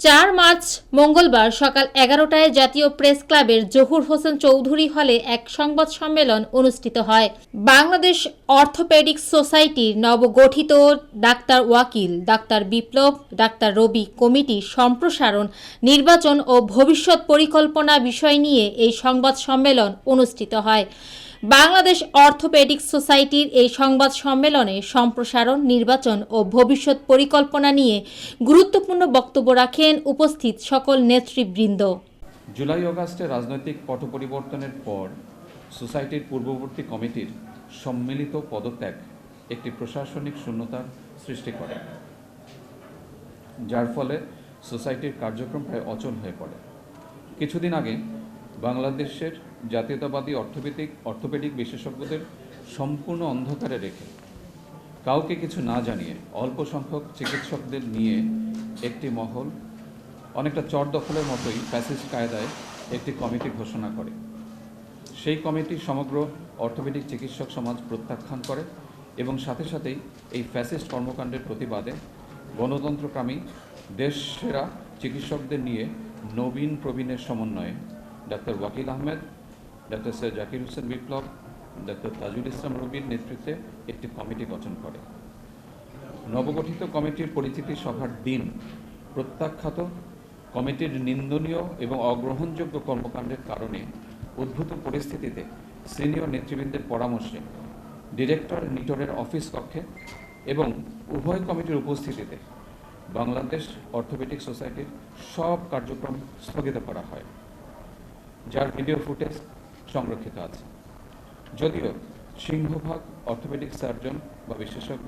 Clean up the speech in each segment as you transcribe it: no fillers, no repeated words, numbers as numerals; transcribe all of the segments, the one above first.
4 March মঙ্গলবার সকাল 11টায় জাতীয় প্রেস ক্লাবের জহুর হোসেন চৌধুরী হলে এক সংবাদ সম্মেলন অনুষ্ঠিত হয়। বাংলাদেশ অর্থোপেডিক্স সোসাইটির নবগঠিত ডাক্তার ওয়াকিল, ডাক্তার বিপ্লব, ডাক্তার রবি কমিটি সম্প্রসারণ, নির্বাচন ও ভবিষ্যৎ পরিকল্পনা বিষয় নিয়ে এই সংবাদ সম্মেলন অনুষ্ঠিত হয়। বাংলাদেশ অর্থোপেডিক্স সোসাইটির এই সংবাদ সম্মেলনে সম্প্রসারণ, নির্বাচন ও ভবিষ্যৎ পরিকল্পনা নিয়ে গুরুত্বপূর্ণ বক্তব্য রাখেন উপস্থিত সকল নেতৃবৃন্দ। জুলাই অগাস্টে রাজনৈতিক পট পরিবর্তনের পর সোসাইটির পূর্ববর্তী কমিটির সম্মিলিত পদত্যাগ একটি প্রশাসনিক শূন্যতার সৃষ্টি করে, যার ফলে সোসাইটির কার্যক্রম প্রায় অচল হয়ে পড়ে। কিছুদিন আগে বাংলাদেশের জাতীয়তাবাদী অর্থোপেডিক বিশেষজ্ঞদের সম্পূর্ণ অন্ধকারে রেখে, কাউকে কিছু না জানিয়ে অল্প সংখ্যক চিকিৎসকদের নিয়ে একটি মহল অনেকটা চর দখলের মতোই ফ্যাসিস্ট কায়দায় একটি কমিটি ঘোষণা করে। সেই কমিটি সমগ্র অর্থোপেডিক চিকিৎসক সমাজ প্রত্যাখ্যান করে এবং সাথে সাথেই এই ফ্যাসিস্ট কর্মকাণ্ডের প্রতিবাদে গণতন্ত্রকামী দেশসেরা চিকিৎসকদের নিয়ে নবীন প্রবীণের সমন্বয়ে ডাক্তার ওয়াকিল আহমেদ, ডাক্তার সৈয়দ জাকির হোসেন বিপ্লব, ডাক্তার তাজুল ইসলাম রবির নেতৃত্বে একটি কমিটি গঠন করে। নবগঠিত কমিটির পরিচিতি সভার দিন প্রত্যাখ্যাত কমিটির নিন্দনীয় এবং অগ্রহণযোগ্য কর্মকাণ্ডের কারণে উদ্ভূত পরিস্থিতিতে সিনিয়র নেতৃবৃন্দের পরামর্শে ডিরেক্টর নিটোরের অফিস কক্ষে এবং উভয় কমিটির উপস্থিতিতে বাংলাদেশ অর্থোপেডিক সোসাইটির সব কার্যক্রম স্থগিত করা হয়, যার ভিডিও ফুটেজ সংরক্ষিত আছে। যদিও সিংহভাগ অর্থোপেডিক সার্জন বা বিশেষজ্ঞ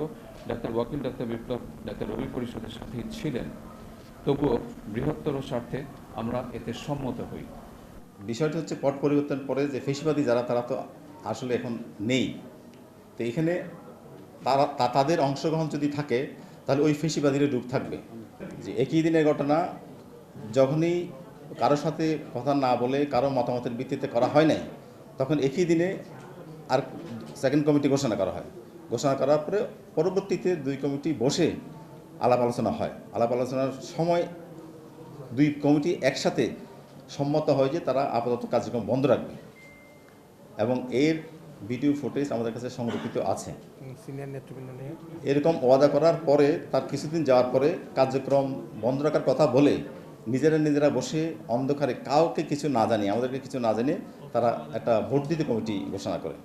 ডাক্তার ওয়াকিল, ডাক্তার বিপ্লব, ডাক্তার রবি পরিষদের সাথেই ছিলেন, তবুও বৃহত্তর স্বার্থে আমরা এতে সম্মত হই। বিষয়টি হচ্ছে পট পরিবর্তনের পরে যে ফেসিবাদী যারা, তারা তো আসলে এখন নেই। তো এখানে তাদের অংশগ্রহণ যদি থাকে তাহলে ওই ফেসিবাদীরা ডুব থাকবে। যে একই দিনের ঘটনা যখনই কারোর সাথে কথা না বলে কারো মতামতের ভিত্তিতে করা হয় নাই, তখন একই দিনে আর সেকেন্ড কমিটি ঘোষণা করা হয়। ঘোষণা করার পরে পরবর্তীতে দুই কমিটি বসে আলাপ আলোচনা হয়। আলাপ আলোচনার সময় দুই কমিটি একসাথে সম্মত হয় যে তারা আপাতত কার্যক্রম বন্ধ রাখবে এবং এর ভিডিও ফুটেজ আমাদের কাছে সংরক্ষিত আছে। এরকম ওয়াদা করার পরে তার কিছুদিন যাওয়ার পরে কার্যক্রম বন্ধ রাখার কথা বলে নিজেরা বসে অন্ধকারে কাউকে কিছু না জানিয়ে, আমাদেরকে কিছু না জানিয়ে তারা একটা ভোট দিতে কমিটি ঘোষণা করে।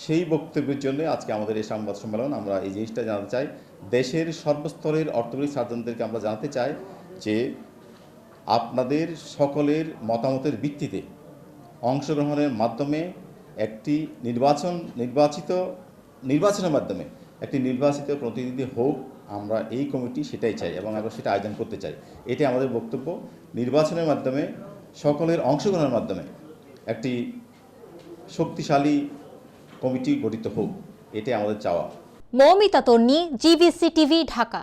সেই বক্তব্যের জন্য আজকে আমাদের এই সংবাদ সম্মেলন। আমরা এই জিনিসটা জানাতে চাই, দেশের সর্বস্তরের অর্থোপেডিক সার্জনদেরকে আমরা জানাতে চাই যে আপনাদের সকলের মতামতের ভিত্তিতে অংশগ্রহণের মাধ্যমে একটি নির্বাচনের মাধ্যমে একটি নির্বাচিত প্রতিনিধি হোক। আমরা এই কমিটি সেটাই চাই এবং আমরা সেটা আয়োজন করতে চাই। এটাই আমাদের বক্তব্য। নির্বাচনের মাধ্যমে সকলের অংশগ্রহণের মাধ্যমে একটি শক্তিশালী কমিটি গঠিত হোক, এটাই আমাদের চাওয়া। মৌমিতা তন্নি, GVC টিভি, ঢাকা।